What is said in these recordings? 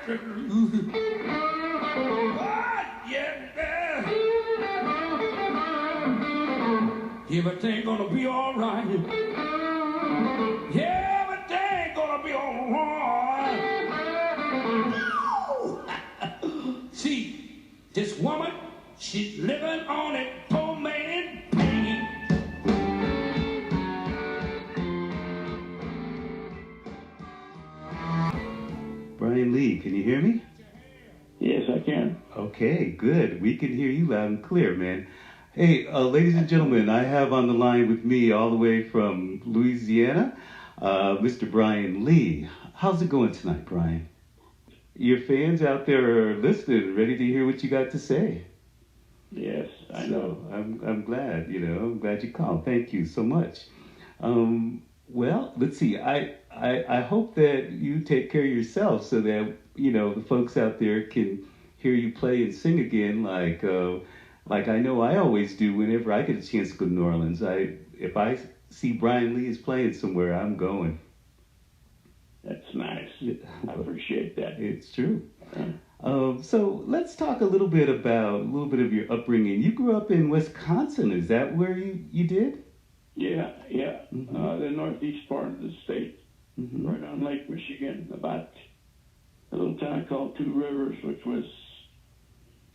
Everything gonna be all right. Yeah, everything gonna be all right. See, this woman, she's living on a poor man pain. Bryan Lee, can you hear me? Yes, I can. Okay, good. We can hear you loud and clear, man. Hey, ladies and gentlemen, I have on the line with me all the way from Louisiana, Mr. Bryan Lee. How's it going tonight, Bryan? Your fans out there are listening, ready to hear what you got to say. Yes, I know. I'm glad, I'm glad you called. Thank you so much. Well, let's see. I hope that you take care of yourself so that, the folks out there can hear you play and sing again like I know I always do whenever I get a chance to go to New Orleans. If I see Bryan Lee is playing somewhere, I'm going. That's nice. I appreciate that. It's true. So let's talk a little bit of your upbringing. You grew up in Wisconsin. Is that where you did? Yeah. Mm-hmm. The northeast part of the state, mm-hmm. right on Lake Michigan, about a little town called Two Rivers, which was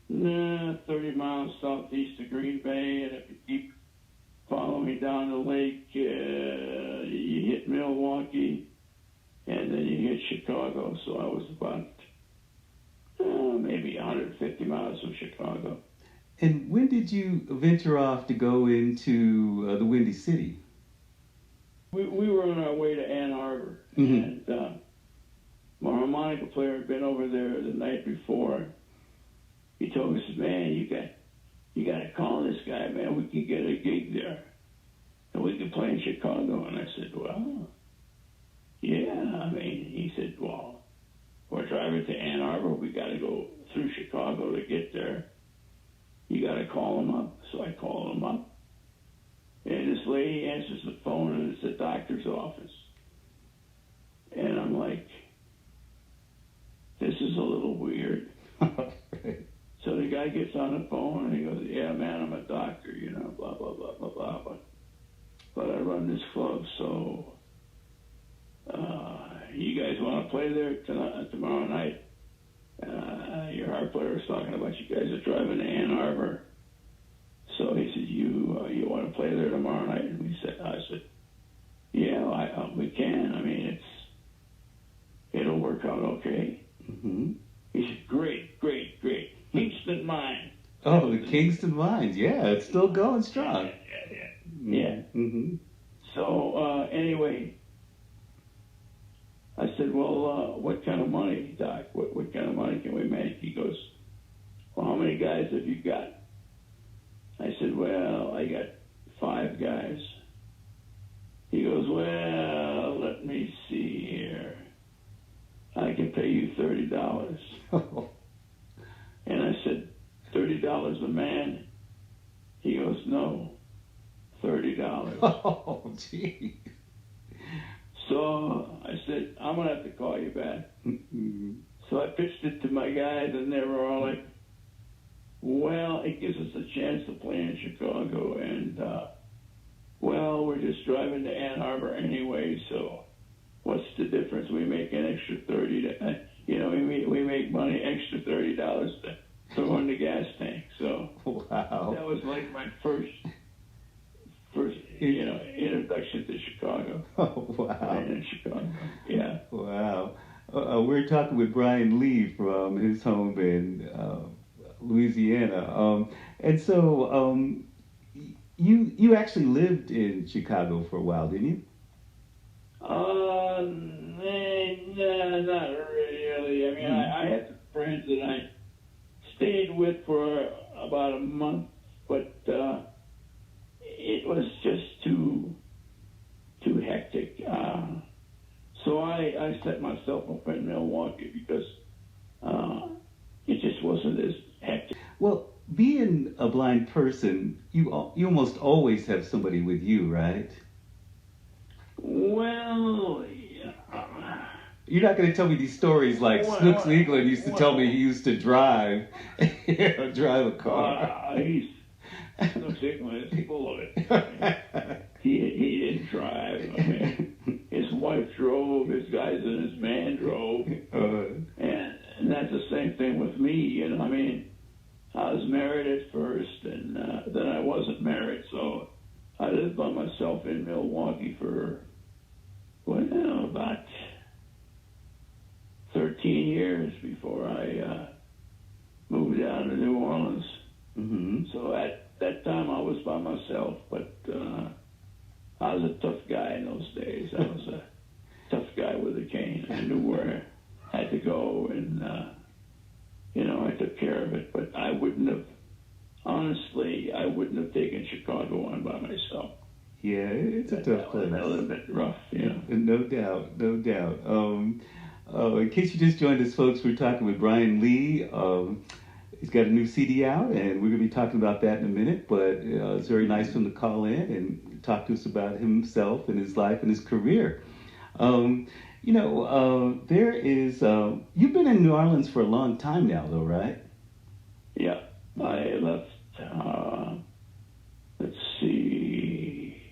30 miles southeast of Green Bay, and if you keep following down the lake, you hit Milwaukee, and then you hit Chicago. So I was about maybe 150 miles from Chicago. And when did you venture off to go into the Windy City? We were on our way to Ann Arbor, mm-hmm. and my harmonica player had been over there the night before. He told me, man, you got to call this guy, man. We can get a gig there, and we can play in Chicago. And I said, well, yeah. I mean, he said, well, we're driving to Ann Arbor. We got to go through Chicago to get there. You got to call him up. So I called him up, and this lady answers the phone, and it's the doctor's office. And I'm like, this is a little weird. So the guy gets on the phone and he goes, yeah, man, I'm a doctor, blah, blah, blah, blah, blah. But I run this club, so you guys want to play there tomorrow night? Your harp player was talking about you guys are driving to Ann Arbor. So he said, you want to play there tomorrow night? And I said, yeah, we can. I mean, it'll work out okay. Mm-hmm. He said, great. Kingston Mine. Oh, the Kingston Mines. Yeah, it's still going strong. Yeah. Mm-hmm. So, anyway, I said, well, what kind of money, Doc? What kind of money can we make? He goes, well, how many guys have you got? I said, well, I got 5 guys. He goes, well, let me see here. I can pay you $30. And I said, $30 a man? He goes, no, $30. Oh, gee. So I said, I'm going to have to call you back. Mm-hmm. So I pitched it to my guys, and they were all like, well, it gives us a chance to play in Chicago, and, well, we're just driving to Ann Arbor anyway, so what's the difference? We make an extra $30. We make money, extra $30 to throw in the gas tank. So wow. That was like my first introduction to Chicago. Oh, wow. In Chicago, yeah. Wow. We're talking with Bryan Lee from his home in Louisiana. And so you actually lived in Chicago for a while, didn't you? Not really. I mean, I had some friends that I stayed with for about a month, but it was just too hectic. So I set myself up in Milwaukee because it just wasn't as hectic. Well, being a blind person, you almost always have somebody with you, right? Well, You're not going to tell me these stories like Snooks England used to tell me he used to drive, drive a car. Snooks England is full of it. He didn't drive. I mean, his wife drove, his guys and his man drove, and that's the same thing with me. You know, I mean, I was married at first, and then I wasn't married, so I lived by myself in Milwaukee for about 13 years before I moved down to New Orleans. Mm-hmm. So at that time I was by myself, but I was a tough guy in those days. I was a tough guy with a cane. I knew where I had to go, and I took care of it. But I wouldn't have taken Chicago on by myself. Yeah, it's a tough place. A little bit rough, you know. No doubt, no doubt. In case you just joined us, folks, we're talking with Bryan Lee. He's got a new CD out, and we're going to be talking about that in a minute. But it's very nice for him to call in and talk to us about himself and his life and his career. There is. You've been in New Orleans for a long time now, though, right? Yeah, I left. Let's see,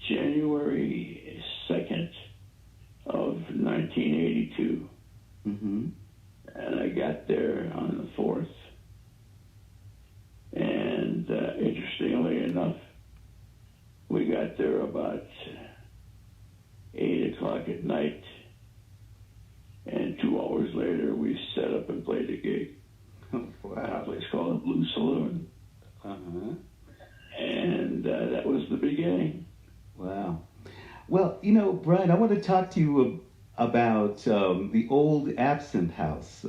January 2nd of 1982. Mm-hmm. And I got there on the 4th. And interestingly enough, we got there about 8 o'clock at night. And 2 hours later, we set up and played a gig. Wow. At a place called the Blue Saloon. Uh-huh. And that was the beginning. Wow. Well, Bryan, I want to talk to you about the old Absinthe House.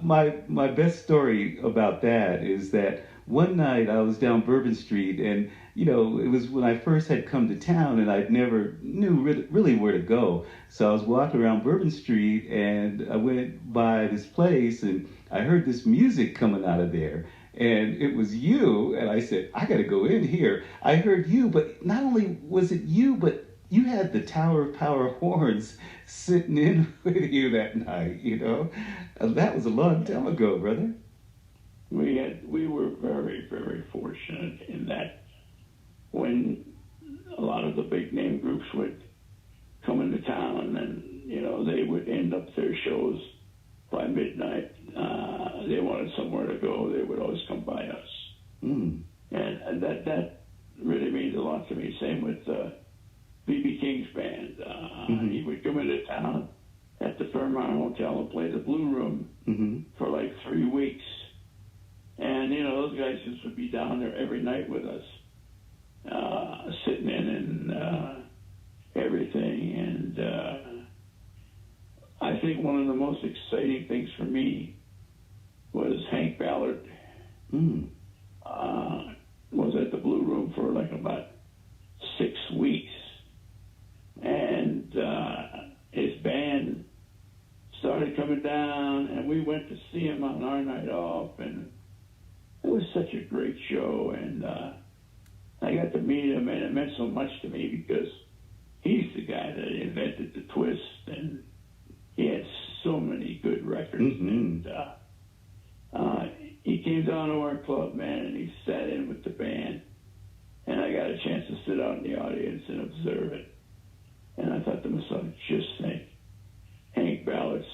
My best story about that is that one night I was down Bourbon Street, and it was when I first had come to town, and I never knew really where to go. So I was walking around Bourbon Street, and I went by this place, and I heard this music coming out of there. And it was you, and I said, I got to go in here. I heard you, but not only was it you, but you had the Tower of Power horns sitting in with you that night, That was a long time ago, brother. We were very, very fortunate in that when a lot of the big name groups would come into town and, they would end up their shows by midnight. They wanted somewhere to go. They would always come by us. Mm. And that really means a lot to me. Same with B.B. King's band. Mm-hmm. He would come into town at the Fairmont Hotel and play the Blue Room mm-hmm. for like 3 weeks. And, those guys just would be down there every night with us, sitting in and everything. And I think one of the most exciting things for me was Hank Ballard. Mm. Was at the Blue Room for like about 6 weeks. And his band started coming down, and we went to see him on our night off, and it was such a great show. And I got to meet him, and it meant so much to me because he's the guy that invented the twist, and he had so many good records. Mm-hmm. And he came down to our club, man, and he sat in with the band, and I got a chance to sit out in the audience and observe it. And I thought to myself, just think, Hank Ballard's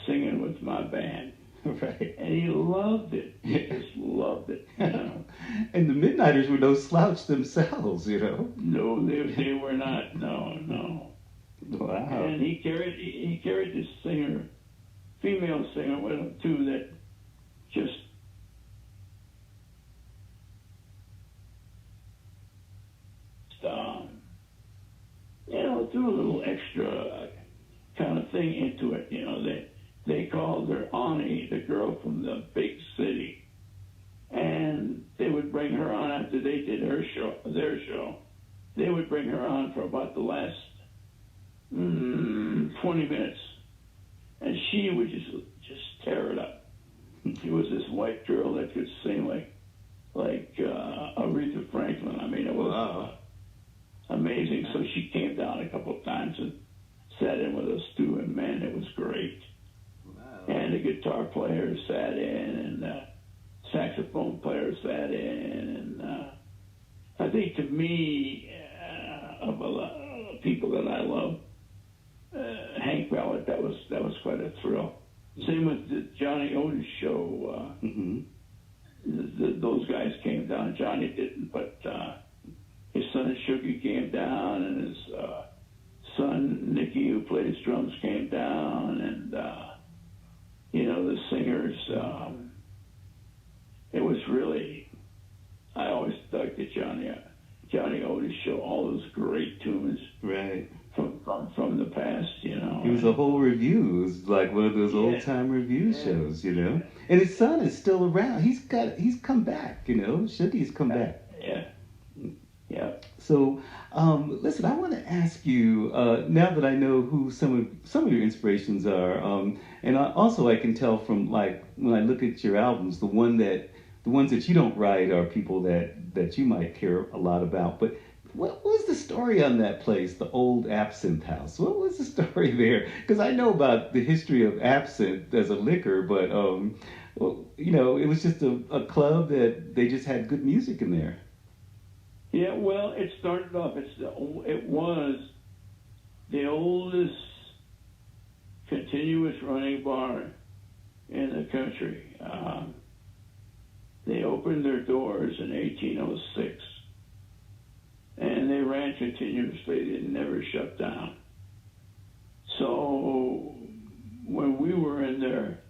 singing with my band. Right. And he loved it. He just loved it. And the Midnighters were no slouch themselves, No, they were not. No. Wow. And he carried this singer, female singer with him too, that just threw a little extra kind of thing into it. They called her Ani, the girl from the big city, and they would bring her on after they did their show. They would bring her on for about the last 20 minutes, and she would just tear it up. She was this white girl that could sing like Aretha Franklin. I mean, it was amazing. So she came down a couple of times and sat in with us too, and man, it was great. Wow. And the guitar player sat in, and the saxophone player sat in, and I think to me, of a lot of people that I love, Hank Ballard, that was quite a thrill. Same with the Johnny Otis show. Those guys came down. Johnny didn't, but his son Shuggy came down, and his son Nicky, who played his drums, came down, and the singers. It was really. I always dug the Johnny Otis show. All those great tunes, right, from the past. It was a whole review. It was like one of those old time review shows. And his son is still around. He's come back. Shuggy's come back. Yeah. So, listen, I want to ask you, now that I know who some of your inspirations are, and I can tell from, like, when I look at your albums, the ones that you don't write are people that you might care a lot about. But what was the story on that place, the old Absinthe House? What was the story there? Because I know about the history of absinthe as a liquor, but, it was just a club that they just had good music in there. Yeah, well, it started off. It was the oldest continuous running bar in the country. They opened their doors in 1806, and they ran continuously. They never shut down. So when we were in there,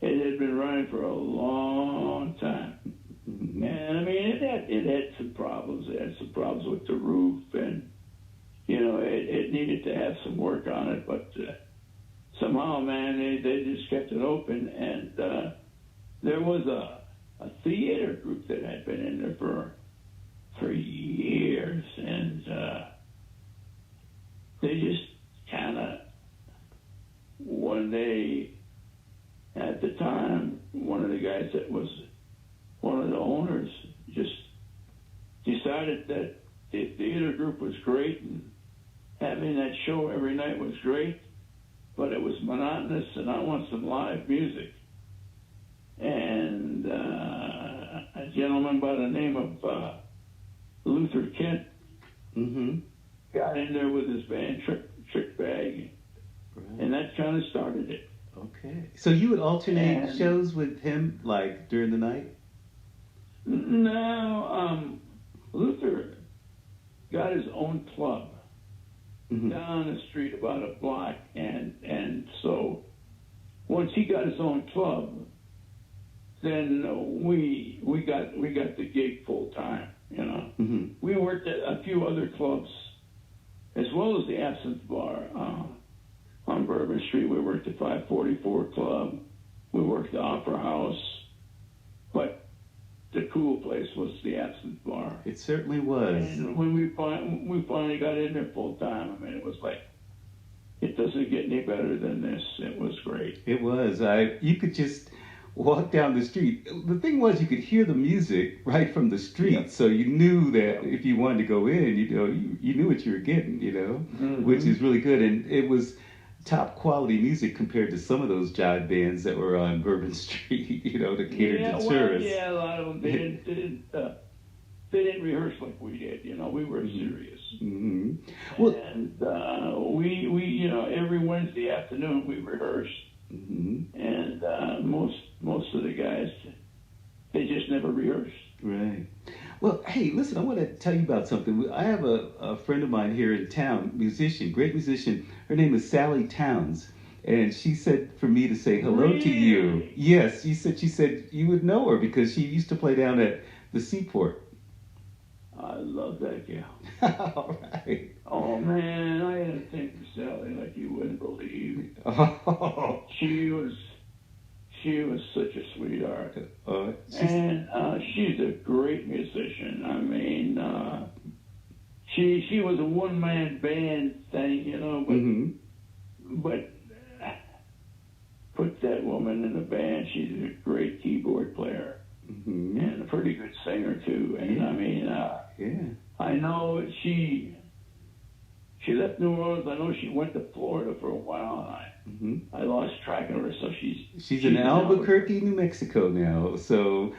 it had been running for a long time. And I mean, it had some problems. It had some problems with the roof, and it needed to have some work on it. But somehow, man, they just kept it open. And there was a theater group that had been in there for years, and they just kind of one day, at the time, one of the guys that was one of the owners just decided that the theater group was great, and having that show every night was great, but it was monotonous, and I want some live music. And a gentleman by the name of Luther Kent got in there with his band Trick Bag, and that kind of started it. Okay. So you would alternate shows with him, like, during the night? No, Luther got his own club down the street about a block, and so once he got his own club, then we got the gig full time. We worked at a few other clubs as well as the Absinthe Bar on Bourbon Street. We worked the 544 Club. We worked the Opera House, but the cool place was the Absinthe Bar. It certainly was. And when we finally got in there full time, I mean, it was like, it doesn't get any better than this. It was great. It was. You could just walk down the street. The thing was, you could hear the music right from the street, so you knew that if you wanted to go in, you knew what you were getting, which is really good. And it was top quality music compared to some of those jive bands that were on Bourbon Street, that catered to tourists. A lot of them they didn't rehearse like we did. We were serious. Well, and we every Wednesday afternoon we rehearsed, and most of the guys, they just never rehearsed. Right. Well, hey, listen, I want to tell you about something. I have a friend of mine here in town, great musician. Her name is Sally Towns, and she said for me to say hello to you. Yes, she said you would know her because she used to play down at the Seaport. I love that gal. All right. Oh, man, I had a thing for Sally like you wouldn't believe. Oh. She was such a sweetheart. And she's a great musician. I mean, she was a one-man band thing, but put that woman in a band. She's a great keyboard player. Mm-hmm. and a pretty good singer too. And Yeah. I mean, I know she left New Orleans. I know she went to Florida for a while, and I lost track of her. So she's in Albuquerque, New Mexico now. So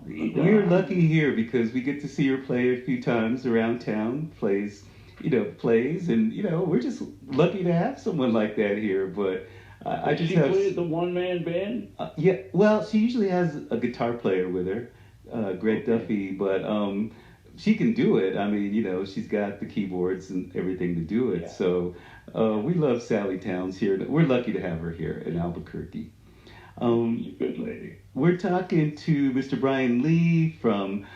we're lucky here because we get to see her play a few times around town. Plays, and we're just lucky to have someone like that here. But I just she have. Played the one-man band. Yeah, well, she usually has a guitar player with her, Greg Duffy, but she can do it. I mean, she's got the keyboards and everything to do it. Yeah. So we love Sally Towns here. We're lucky to have her here in Albuquerque. She's a good lady. We're talking to Mr. Bryan Lee from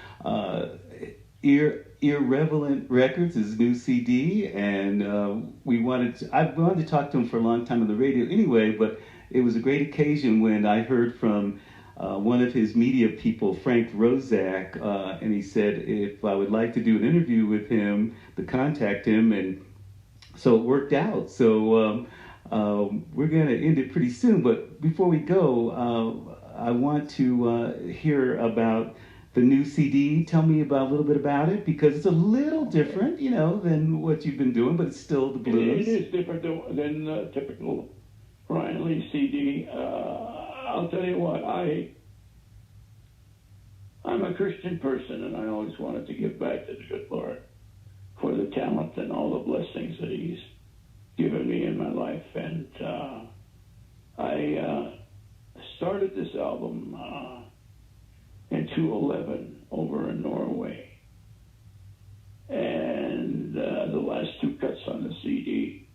Irrelevant Records, his new CD, and I wanted to talk to him for a long time on the radio anyway, but it was a great occasion when I heard from one of his media people, Frank Rozak, and he said if I would like to do an interview with him, to contact him, and so it worked out. So we're going to end it pretty soon, but before we go, I want to hear about the new CD. Tell me a little bit about it, because it's a little different, than what you've been doing, but it's still the blues. It is different than the typical Bryan Lee CD. I'll tell you what, I'm a Christian person, and I always wanted to give back to the good Lord for the talent and all the blessings that He's given me in my life. And I started this album in 2011 over in Norway. And the last two cuts on the CD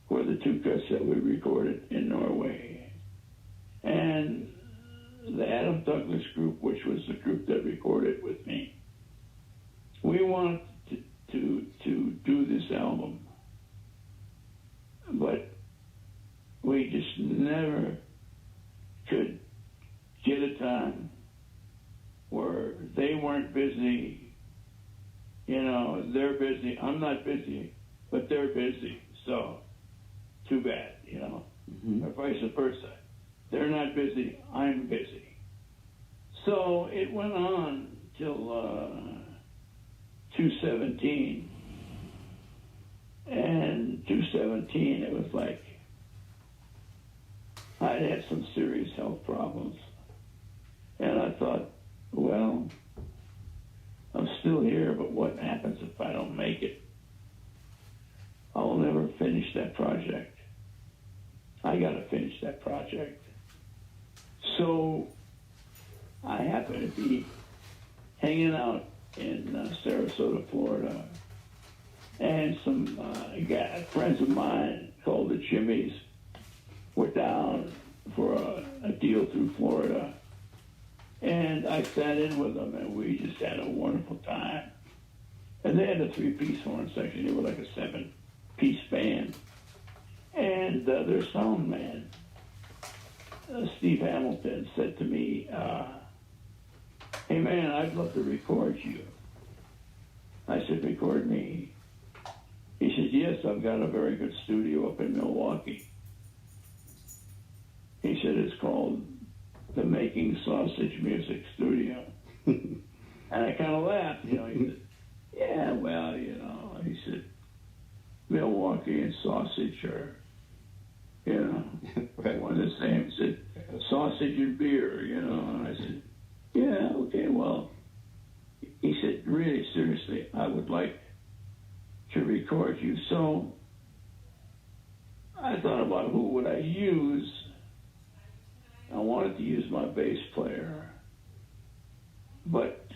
were the two cuts that we recorded in Norway. And the Adam Douglas group, which was the group that recorded with me, we wanted to do this album, but we just never could get a time where they weren't busy. They're busy. I'm not busy, but they're busy. So, too bad, or vice versa. They're not busy. I'm busy. So it went on till 2017. And 2017, it was like I'd had some serious health problems. And I thought, well, I'm still here, but what happens if I don't make it? I'll never finish that project. I got to finish that project. So I happened to be hanging out in Sarasota, Florida, and some friends of mine called the Jimmies were down for a deal through Florida. And I sat in with them, and we just had a wonderful time. And they had a 3-piece horn section. They were like a 7-piece band. And their sound man, Steve Hamilton, said to me, hey, man, I'd love to record you. I said, record me? He said, yes, I've got a very good studio up in Milwaukee. He said, it's called the Making Sausage Music Studio. And I kind of laughed, He said, yeah, well, he said, Milwaukee and sausage are, right. one of the same. He said, sausage and beer, And I said, yeah, okay, well. He said, really, seriously, I would like to record you. So I thought about who would I use. I wanted to use my bass player, but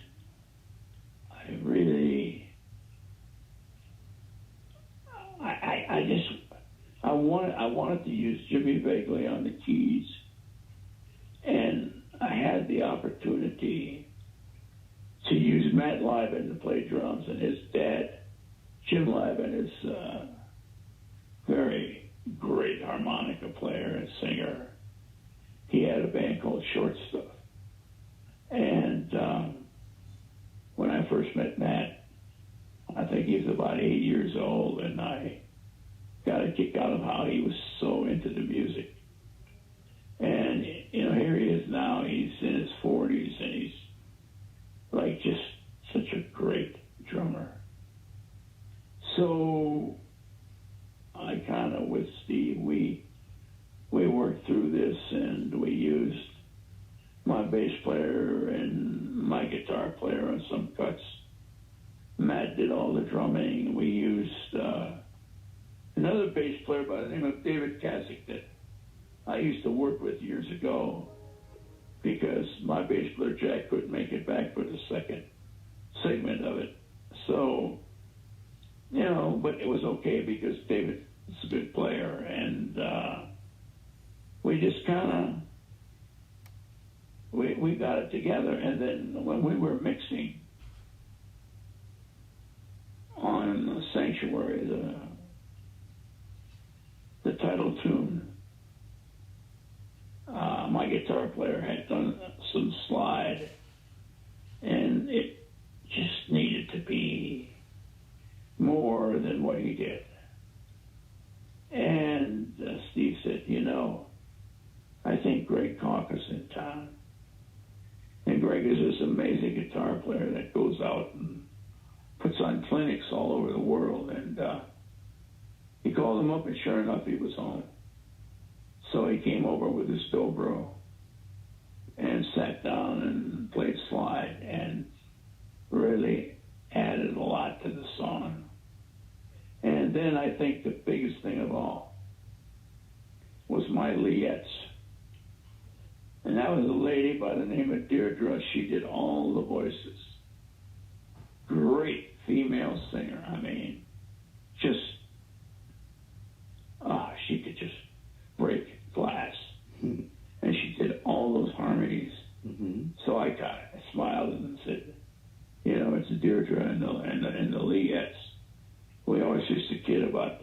I wanted to use Jimmy Bagley on the keys, and I had the opportunity to use Matt Lieben to play drums, and his dad, Jim Lieben, is a very great harmonica player and singer. He had a band called Short Stuff. And when I first met Matt, I think he was about 8 years old, and I got a kick out of how he was so into the music. And, here he is now. He's in his 40s, and he's with Steve, we worked through this, and we used my bass player and my guitar player on some cuts. Matt did all the drumming. We used another bass player by the name of David Kasich that I used to work with years ago, because my bass player Jack couldn't make it back for the second segment of it. So, but it was okay because David is a good player, and we just kind of, we got it together. And then when we were mixing on Sanctuary, the title tune, my guitar player had done some slide, and it just needed to be more than what he did. And Steve said, I think Greg Koch is in town. And Greg is this amazing guitar player that goes out and puts on clinics all over the world. And he called him up, and sure enough, he was home. So he came over with his dobro and sat down and played slide and really added a lot to the song. And then I think the biggest thing of all was my Liettes. And that was a lady by the name of Deirdre. She did all the voices. Great female singer. I mean, just, she could just break glass. Mm-hmm. And she did all those harmonies. Mm-hmm. So I smiled and said, it's Deirdre and the Liettes. We always used to kid about,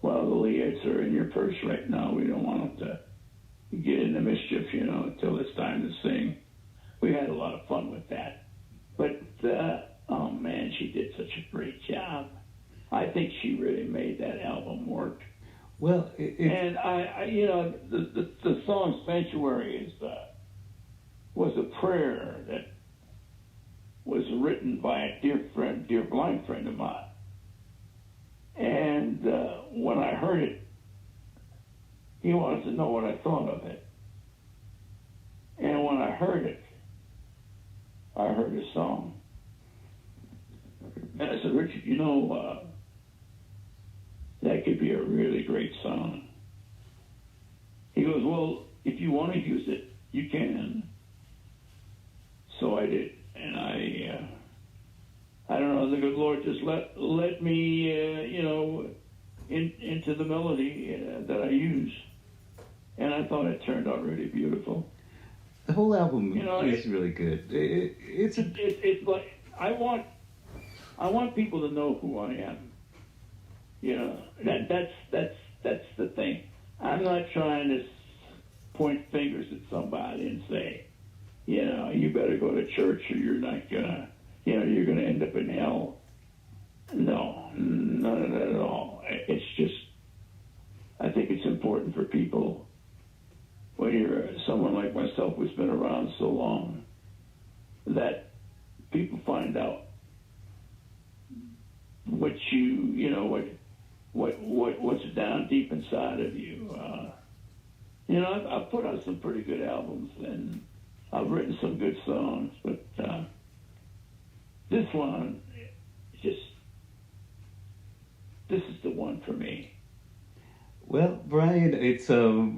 well, the Liettes are in your purse right now. We don't want them to get into mischief, until it's time to sing. We had a lot of fun with that. But, oh man, she did such a great job. I think she really made that album work. Well, and the song Sanctuary was a prayer that was written by a dear blind friend of mine. And when I heard it, he wanted to know what I thought of it. And when I heard it, I heard a song. And I said, Richard, that could be a really great song. He goes, well, if you want to use it, you can. So I did. And I don't know, the good Lord just let me, into the melody that I use. And I thought it turned out really beautiful. The whole album is really good. It's like, I want people to know who I am. That's the thing. I'm not trying to point fingers at somebody and say, you better go to church or you're not gonna, you're gonna end up in hell. No, none of that at all. It's just, I think it's important for people, when you're someone like myself who's been around so long, that people find out what what's down deep inside of you. I've put out some pretty good albums, and I've written some good songs, but this one, this is the one for me. Well, Bryan, it's a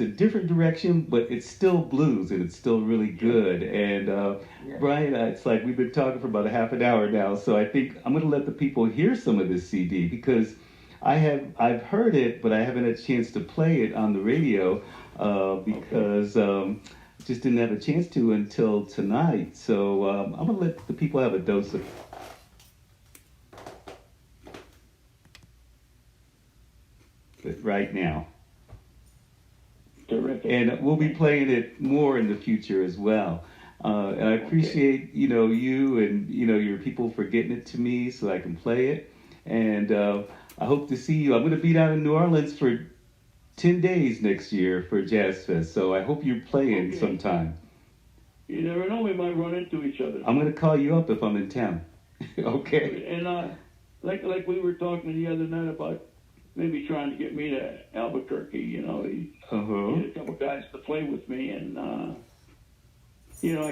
different direction, but it's still blues, and it's still really good. And Bryan, it's like we've been talking for about a half an hour now, so I think I'm going to let the people hear some of this CD, because I've heard it, but I haven't had a chance to play it on the radio because just didn't have a chance to until tonight. So I'm going to let the people have a dose of it right now. Terrific. And we'll be playing it more in the future as well. And I appreciate, you and, your people for getting it to me so I can play it. And I hope to see you. I'm going to be down in New Orleans for 10 days next year for Jazz Fest. So I hope you're playing sometime. You never know, we might run into each other. I'm going to call you up if I'm in town. Okay. And like we were talking the other night about maybe trying to get me to Albuquerque. He had a couple guys to play with me, and I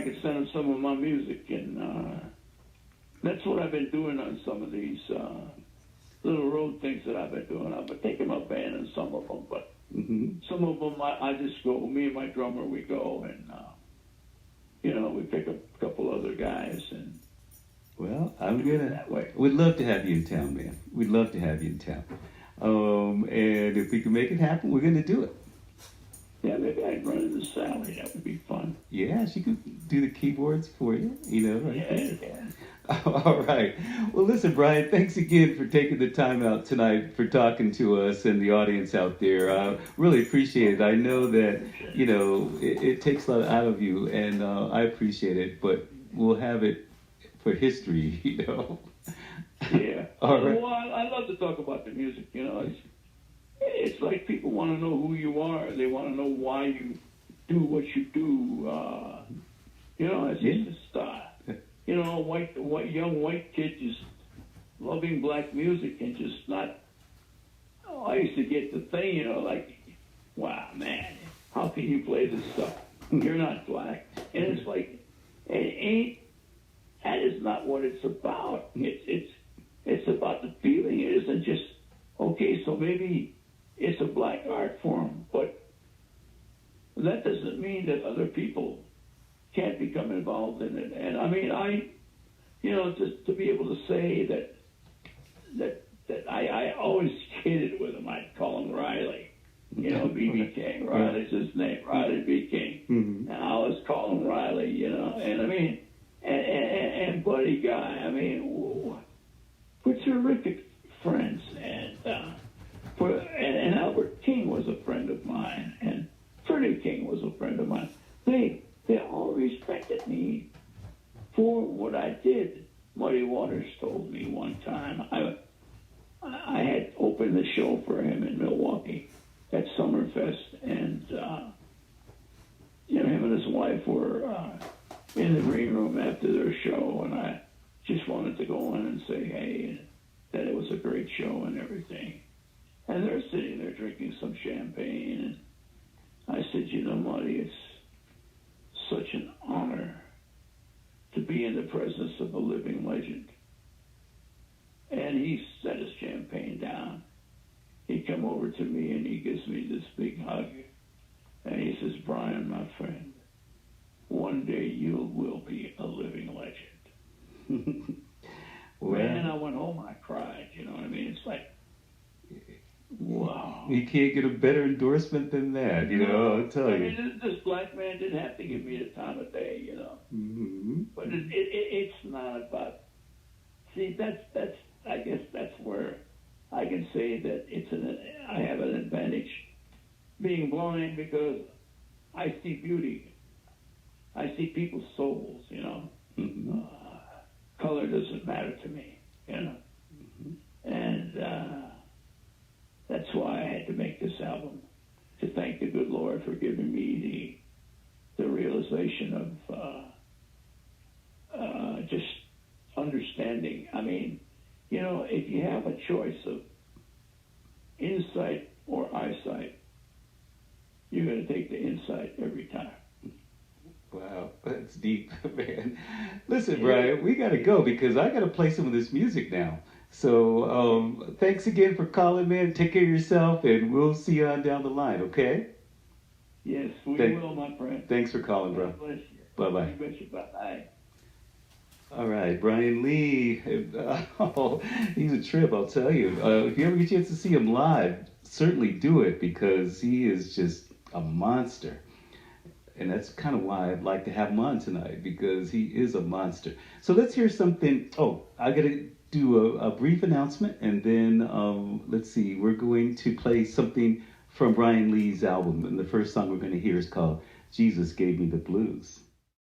could send him some of my music, and that's what I've been doing on some of these little road things that I've been doing. I've been taking my band in some of them, but some of them I just go. Me and my drummer, we go, and we pick up a couple other guys, and we'd love to have you in town, man. We'd love to have you in town. And if we can make it happen, we're gonna do it. Yeah, maybe I'd run into Sally. That would be fun. Yeah, she could do the keyboards for you, right there. Yeah. All right. Well, listen, Bryan, thanks again for taking the time out tonight for talking to us and the audience out there. I really appreciate it. I know that, it takes a lot out of you, and I appreciate it, but we'll have it for history, Yeah. All right. Well, I love to talk about the music, It's like people want to know who you are. They want to know why you do what you do. It's just a young white kid just loving black music and just not. I used to get the thing, wow, man, how can you play this stuff? You're not black, and it's like, that is not what it's about. It's about the feeling. It isn't just okay. So maybe it's a black art form, but that doesn't mean that other people can't become involved in it. And I mean, just to be able to say that I always kidded with him. I'd call him Riley, B.B. King. Riley's his name, Riley B. King. Mm-hmm. And I always call him Riley, and I mean, and buddy guy. I mean, we're terrific friends, and Albert King was a friend of mine, and Freddie King was a friend of mine. They all respected me for what I did. Muddy Waters told me one time I had opened the show for him in Milwaukee at Summerfest, and him and his wife were in the green room after their show, and I just wanted to go in and say hey, that it was a great show and everything. And they're sitting there drinking some champagne, and I said, Muddy, it's such an honor to be in the presence of a living legend. And he set his champagne down. He come over to me and he gives me this big hug. And he says, Bryan, my friend, one day you will be a living legend. Man, I went home and I cried. You know what I mean? It's like, wow. You can't get a better endorsement than that, I'll tell you. I mean, this black man didn't have to give me the time of day, Mm-hmm. But it's not about. See, that's. I guess that's where I can say that I have an advantage, being blind, because I see beauty. I see people's souls, Mm-hmm. Color doesn't matter to me, Mm-hmm. And that's why I had to make this album, to thank the good Lord for giving me the realization of just understanding. I mean, if you have a choice of insight or eyesight, you're going to take the insight every time. Wow, that's deep, man. Listen, Bryan, we got to go because I got to play some of this music now. So thanks again for calling, man. Take care of yourself, and we'll see you on down the line, okay? Yes, we will, my friend. Thanks for calling, bro. God bless you. Bye-bye. God bless you. Bye-bye. All right, Bryan Lee. He's a trip, I'll tell you. If you ever get a chance to see him live, certainly do it because he is just a monster. And that's kind of why I'd like to have him on tonight, because he is a monster. So let's hear something. Oh, I got to do a brief announcement, and then let's see. We're going to play something from Bryan Lee's album, and the first song we're going to hear is called Jesus Gave Me the Blues.